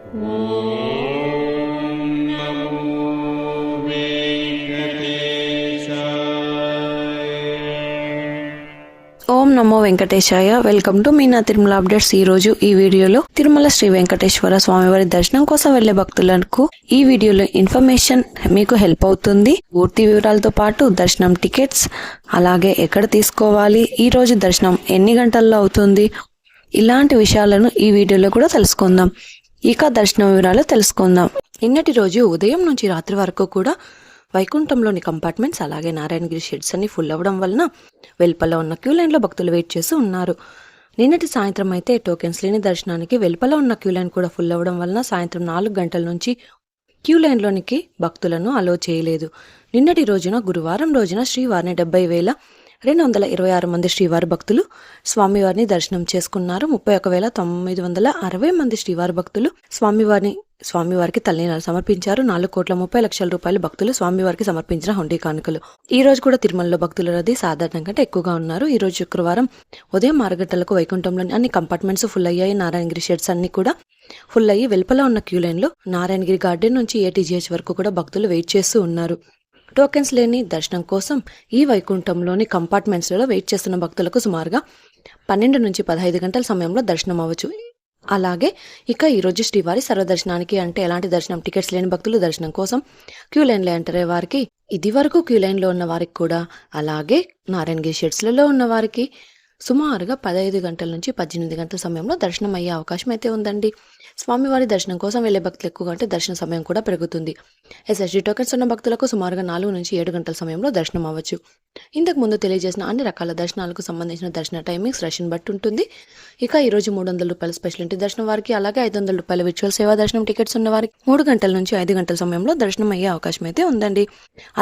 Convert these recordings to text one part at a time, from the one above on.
Om Namo Venkatesaya. Welcome to Meena Tirumala updates. ఈ రోజు ఈ వీడియోలో తిరుమల శ్రీ వెంకటేశ్వర స్వామివారి దర్శనం కోసం వెళ్లే భక్తులకు ఈ వీడియోలో ఇన్ఫర్మేషన్ మీకు హెల్ప్ అవుతుంది. పూర్తి వివరాలతో పాటు దర్శనం టికెట్స్, అలాగే ఎక్కడ తీసుకోవాలి, ఈ రోజు దర్శనం ఎన్ని గంటల్లో అవుతుంది, ఇలాంటి విషయాలను ఈ వీడియోలో కూడా తెలుసుకుందాం. ఇక దర్శనం వివరాలు తెలుసుకుందాం. నిన్నటి రోజు ఉదయం నుంచి రాత్రి వరకు కూడా వైకుంఠంలోని కంపార్ట్మెంట్స్ అలాగే నారాయణగిరి షెడ్స్ అన్ని ఫుల్ అవ్వడం వలన వెలుపల ఉన్న క్యూ లైన్లో భక్తులు వెయిట్ చేస్తూ ఉన్నారు. నిన్నటి సాయంత్రం అయితే టోకెన్స్ లేని దర్శనానికి వెలుపల ఉన్న క్యూ లైన్ కూడా ఫుల్ అవ్వడం వలన సాయంత్రం 4 గంటల నుంచి క్యూ లైన్లోనికి భక్తులను అలో చేయలేదు. నిన్నటి రోజున గురువారం రోజున శ్రీవారిని 70,226 మంది శ్రీవారి భక్తులు స్వామివారిని దర్శనం చేసుకున్నారు. 31,960 మంది శ్రీవారి భక్తులు స్వామివారికి తల్లినీళ్ళు సమర్పించారు. 4,30,00,000 రూపాయలు భక్తులు స్వామివారికి సమర్పించిన హుండీ కానుకలు. ఈ రోజు కూడా తిరుమలలో భక్తుల రద్దీ సాధారణం కంటే ఎక్కువగా ఉన్నారు. ఈ రోజు శుక్రవారం ఉదయం 6 గంటలకు వైకుంఠంలోని అన్ని కంపార్ట్మెంట్స్ ఫుల్ అయ్యాయి. నారాయణగిరి షెడ్స్ అన్ని కూడా ఫుల్ అయ్యి వెలుపల ఉన్న క్యూ లైన్ లో నారాయణగిరి గార్డెన్ నుంచి ఏటీజీహెచ్ వరకు కూడా భక్తులు వెయిట్ చేస్తూ ఉన్నారు. టోకెన్స్ లేని దర్శనం కోసం ఈ వైకుంఠంలోని కంపార్ట్మెంట్స్లలో వెయిట్ చేస్తున్న భక్తులకు సుమారుగా 12 నుంచి 15 గంటల సమయంలో దర్శనం అవ్వచ్చు. అలాగే ఇక ఈరోజు శ్రీవారి సర్వదర్శనానికి అంటే ఎలాంటి దర్శనం టికెట్స్ లేని భక్తులు దర్శనం కోసం క్యూ లైన్లో ఎంటర్ అయ్యే వారికి, ఇది వరకు క్యూ లైన్లో ఉన్న వారికి కూడా, అలాగే నారాయణగిరి షెడ్స్లలో ఉన్న వారికి సుమారుగా 15 గంటల నుంచి 18 గంటల సమయంలో దర్శనం అయ్యే అవకాశం అయితే ఉందండి. స్వామివారి దర్శనం కోసం వెళ్లే భక్తులు ఎక్కువగా ఉంటే దర్శన సమయం కూడా పెరుగుతుంది. ఎస్ఎస్డి టోకెన్స్ ఉన్న భక్తులకు సుమారుగా 4 నుంచి 7 గంటల సమయంలో దర్శనం అవ్వచ్చు. ఇంతకు ముందు తెలియజేసిన అన్ని రకాల దర్శనాలకు సంబంధించిన దర్శన టైమింగ్స్ రష్ని బట్టి ఉంటుంది. ఇక ఈ రోజు 300 రూపాయల స్పెషల్ ఇంటి దర్శనం వారికి, అలాగే 500 రూపాయల విర్చువల్ సేవా దర్శనం టికెట్స్ ఉన్న వారికి 3 గంటల నుంచి 5 గంటల సమయంలో దర్శనం అయ్యే అవకాశం అయితే ఉందండి.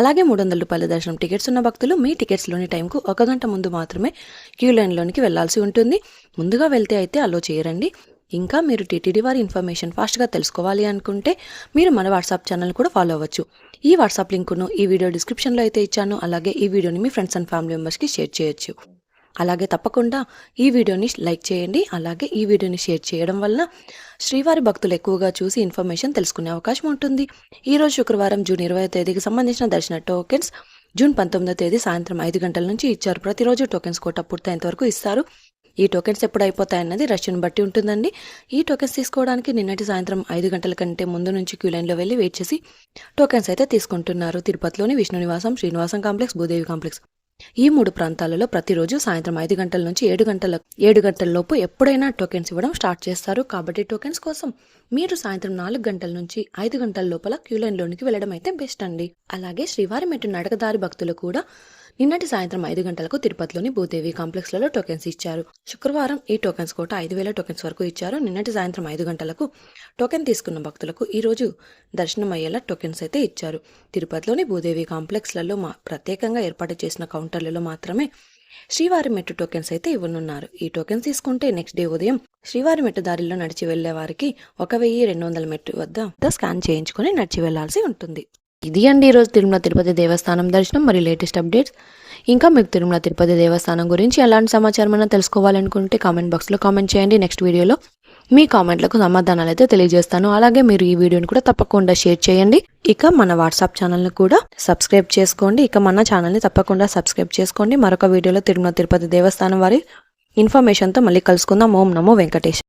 అలాగే 300 రూపాయల దర్శనం టికెట్స్ ఉన్న భక్తులు మీ టికెట్స్ లోని టైంకు 1 గంట ముందు మాత్రమే క్యూ లైన్ లోనికి వెళ్లాల్సి ఉంటుంది. ముందుగా వెళ్తే అయితే అలో చేయరండి. ఇంకా మీరు టీటీడీ వారి ఇన్ఫర్మేషన్ ఫాస్ట్గా తెలుసుకోవాలి అనుకుంటే మీరు మన వాట్సాప్ ఛానల్ కూడా ఫాలో అవ్వచ్చు. ఈ వాట్సాప్ లింకును ఈ వీడియో డిస్క్రిప్షన్లో అయితే ఇచ్చాను. అలాగే ఈ వీడియోని మీ ఫ్రెండ్స్ అండ్ ఫ్యామిలీ మెంబర్స్కి షేర్ చేయొచ్చు. అలాగే తప్పకుండా ఈ వీడియోని లైక్ చేయండి. అలాగే ఈ వీడియోని షేర్ చేయడం వలన శ్రీవారి భక్తులు ఎక్కువగా చూసి ఇన్ఫర్మేషన్ తెలుసుకునే అవకాశం ఉంటుంది. ఈరోజు శుక్రవారం జూన్ 20వ తేదీకి సంబంధించిన దర్శన టోకెన్స్ జూన్ 19వ తేదీ సాయంత్రం 5 గంటల నుంచి ఇచ్చారు. ప్రతిరోజు టోకెన్స్ కోట పూర్తయ్యేంత వరకు ఇస్తారు. ఈ టోకెన్స్ ఎప్పుడు అయిపోతాయన్నది రష్ను బట్టి ఉంటుందండి. ఈ టోకెన్స్ తీసుకోవడానికి నిన్నటి సాయంత్రం 5 గంటల కంటే ముందు నుంచి క్యూ లైన్లో వెళ్ళి వెయిట్ చేసి టోకెన్స్ అయితే తీసుకుంటున్నారు. తిరుపతిలోని విష్ణు నివాసం, శ్రీనివాసం కాంప్లెక్స్, భూదేవి కాంప్లెక్స్ ఈ 3 ప్రాంతాలలో ప్రతిరోజు సాయంత్రం 5 గంటల నుంచి 7 గంటల లోపు ఎప్పుడైనా టోకెన్స్ ఇవ్వడం స్టార్ట్ చేస్తారు. కాబట్టి టోకెన్స్ కోసం మీరు సాయంత్రం 4 గంటల నుంచి 5 గంటల లోపల క్యూ లైన్లోనికి వెళ్ళడం అయితే బెస్ట్ అండి. అలాగే శ్రీవారి మెట్టు నడకదారి భక్తులు కూడా నిన్నటి సాయంత్రం 5 గంటలకు తిరుపతిలోని భూదేవి కాంప్లెక్స్లలో టోకెన్స్ ఇచ్చారు. శుక్రవారం ఈ టోకెన్స్ కోట 5,000 టోకెన్స్ వరకు ఇచ్చారు. నిన్నటి సాయంత్రం 5 గంటలకు టోకెన్ తీసుకున్న భక్తులకు ఈ రోజు దర్శనం అయ్యేలా టోకెన్స్ అయితే ఇచ్చారు. తిరుపతిలోని భూదేవి కాంప్లెక్స్లలో ప్రత్యేకంగా ఏర్పాటు చేసిన కౌంటర్లలో మాత్రమే శ్రీవారి మెట్టు టోకెన్స్ అయితే ఇవ్వనున్నారు. ఈ టోకెన్స్ తీసుకుంటే నెక్స్ట్ డే ఉదయం శ్రీవారి మెట్టు దారిలో నడిచి వెళ్లే వారికి 1,200 మెట్టు వద్ద స్కాన్ చేయించుకుని నడిచి వెళ్లాల్సి ఉంటుంది. ఇది అండి ఈరోజు తిరుమల తిరుపతి దేవస్థానం దర్శనం మరియు లేటెస్ట్ అప్డేట్స్. ఇంకా మీకు తిరుమల తిరుపతి దేవస్థానం గురించి ఎలాంటి సమాచారం అయినా తెలుసుకోవాలనుకుంటే కామెంట్ బాక్స్లో కామెంట్ చేయండి. నెక్స్ట్ వీడియోలో మీ కామెంట్లకు సమాధానాలు అయితే తెలియజేస్తాను. అలాగే మీరు ఈ వీడియోని కూడా తప్పకుండా షేర్ చేయండి. ఇక మన వాట్సాప్ ఛానల్ని కూడా సబ్స్క్రైబ్ చేసుకోండి. ఇక మన ఛానల్ని తప్పకుండా సబ్స్క్రైబ్ చేసుకోండి. మరొక వీడియోలో తిరుమల తిరుపతి దేవస్థానం వారి ఇన్ఫర్మేషన్తో మళ్ళీ కలుసుకుందాం. ఓం నమో వెంకటేశ్.